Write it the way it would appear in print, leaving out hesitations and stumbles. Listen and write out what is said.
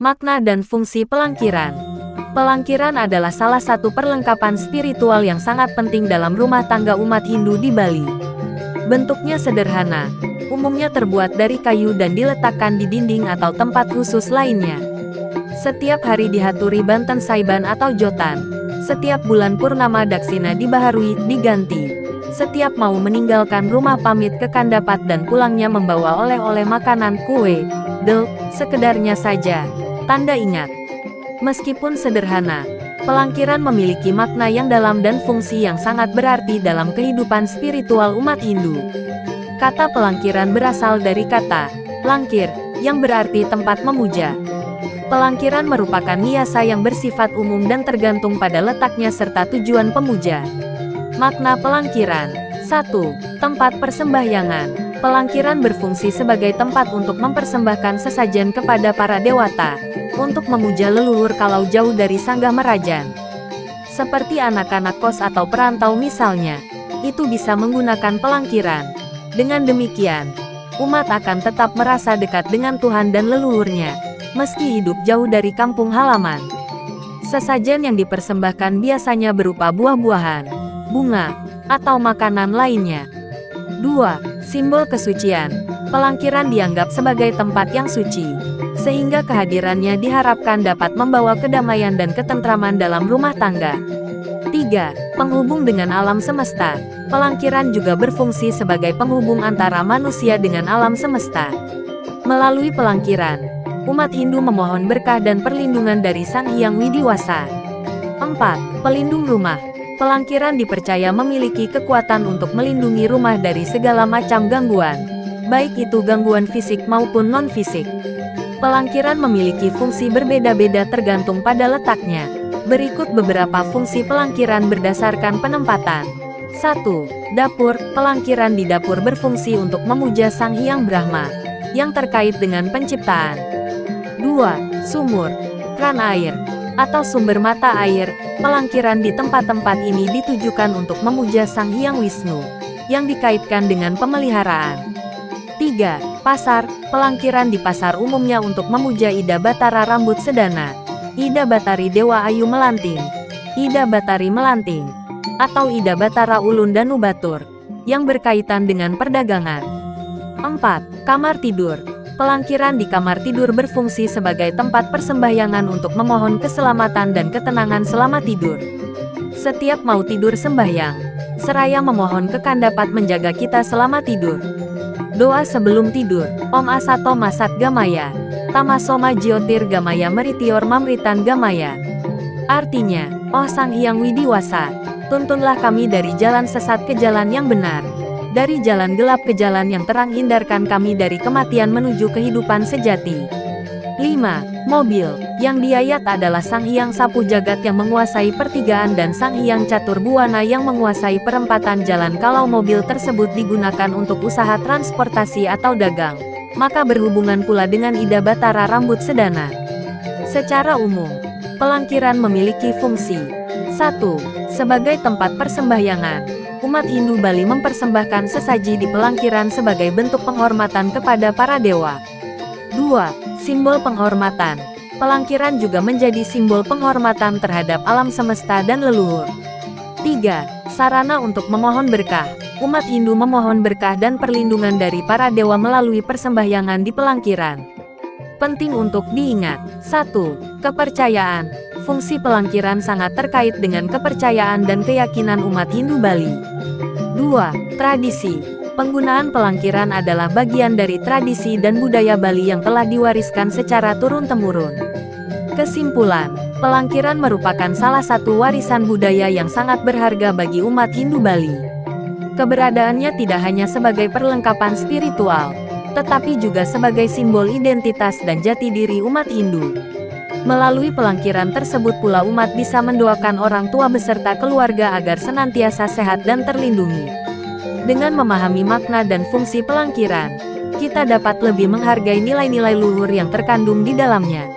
Makna dan fungsi pelangkiran. Pelangkiran adalah salah satu perlengkapan spiritual yang sangat penting dalam rumah tangga umat Hindu di Bali. Bentuknya sederhana, umumnya terbuat dari kayu dan diletakkan di dinding atau tempat khusus lainnya. Setiap hari dihaturi Banten Saiban atau Jotan. Setiap bulan purnama Daksina dibaharui, diganti. Setiap mau meninggalkan rumah pamit ke Kandapat dan pulangnya membawa oleh-oleh makanan, kue, del, sekedarnya saja. Tanda ingat. Meskipun sederhana, pelangkiran memiliki makna yang dalam dan fungsi yang sangat berarti dalam kehidupan spiritual umat Hindu. Kata pelangkiran berasal dari kata langkir, yang berarti tempat memuja. Pelangkiran merupakan niasa yang bersifat umum dan tergantung pada letaknya serta tujuan pemuja. Makna pelangkiran. 1. Tempat persembahyangan. Pelangkiran berfungsi sebagai tempat untuk mempersembahkan sesajen kepada para dewata, untuk memuja leluhur kalau jauh dari sanggah merajan. Seperti anak-anak kos atau perantau misalnya, itu bisa menggunakan pelangkiran. Dengan demikian, umat akan tetap merasa dekat dengan Tuhan dan leluhurnya, meski hidup jauh dari kampung halaman. Sesajen yang dipersembahkan biasanya berupa buah-buahan, bunga, atau makanan lainnya. 2. Simbol kesucian. Pelangkiran dianggap sebagai tempat yang suci, sehingga kehadirannya diharapkan dapat membawa kedamaian dan ketentraman dalam rumah tangga. 3. Penghubung dengan alam semesta. Pelangkiran juga berfungsi sebagai penghubung antara manusia dengan alam semesta. Melalui pelangkiran, umat Hindu memohon berkah dan perlindungan dari Sang Hyang Widiwasa. 4. Pelindung rumah. Pelangkiran dipercaya memiliki kekuatan untuk melindungi rumah dari segala macam gangguan, baik itu gangguan fisik maupun non-fisik. Pelangkiran memiliki fungsi berbeda-beda tergantung pada letaknya. Berikut beberapa fungsi pelangkiran berdasarkan penempatan. 1. Dapur. Pelangkiran di dapur berfungsi untuk memuja Sang Hyang Brahma, yang terkait dengan penciptaan. 2. Sumur. Kran air, atau sumber mata air. Pelangkiran di tempat-tempat ini ditujukan untuk memuja Sang Hyang Wisnu, yang dikaitkan dengan pemeliharaan. 3. Pasar. Pelangkiran di pasar umumnya untuk memuja Ida Batara Rambut Sedana, Ida Batari Dewa Ayu Melanting, Ida Batari Melanting, atau Ida Batara Ulun Danu Batur, yang berkaitan dengan perdagangan. 4. Kamar tidur. Pelangkiran di kamar tidur berfungsi sebagai tempat persembahyangan untuk memohon keselamatan dan ketenangan selama tidur. Setiap mau tidur sembahyang, seraya memohon ke Kandapat menjaga kita selama tidur. Doa sebelum tidur. Om Asato Masat Gamaya, Tamasoma Jyotir Gamaya Meritior Mamritan Gamaya. Artinya, oh Sang Hyang Widiwasa, tuntunlah kami dari jalan sesat ke jalan yang benar. Dari jalan gelap ke jalan yang terang, hindarkan kami dari kematian menuju kehidupan sejati. 5. Mobil. Yang diayat adalah Sang Hyang Sapu Jagat yang menguasai pertigaan dan Sang Hyang Catur Buwana yang menguasai perempatan jalan. Kalau mobil tersebut digunakan untuk usaha transportasi atau dagang, maka berhubungan pula dengan Ida Batara Rambut Sedana. Secara umum, pelangkiran memiliki fungsi. 1. Sebagai tempat persembahyangan. Umat Hindu Bali mempersembahkan sesaji di pelangkiran sebagai bentuk penghormatan kepada para dewa. 2. Simbol penghormatan. Pelangkiran juga menjadi simbol penghormatan terhadap alam semesta dan leluhur. 3. Sarana untuk memohon berkah. Umat Hindu memohon berkah dan perlindungan dari para dewa melalui persembahyangan di pelangkiran. Penting untuk diingat. 1. Kepercayaan. Fungsi pelangkiran sangat terkait dengan kepercayaan dan keyakinan umat Hindu Bali. 2. Tradisi. Penggunaan pelangkiran adalah bagian dari tradisi dan budaya Bali yang telah diwariskan secara turun-temurun. Kesimpulan, pelangkiran merupakan salah satu warisan budaya yang sangat berharga bagi umat Hindu Bali. Keberadaannya tidak hanya sebagai perlengkapan spiritual, tetapi juga sebagai simbol identitas dan jati diri umat Hindu. Melalui pelangkiran tersebut pula umat bisa mendoakan orang tua beserta keluarga agar senantiasa sehat dan terlindungi. Dengan memahami makna dan fungsi pelangkiran, kita dapat lebih menghargai nilai-nilai luhur yang terkandung di dalamnya.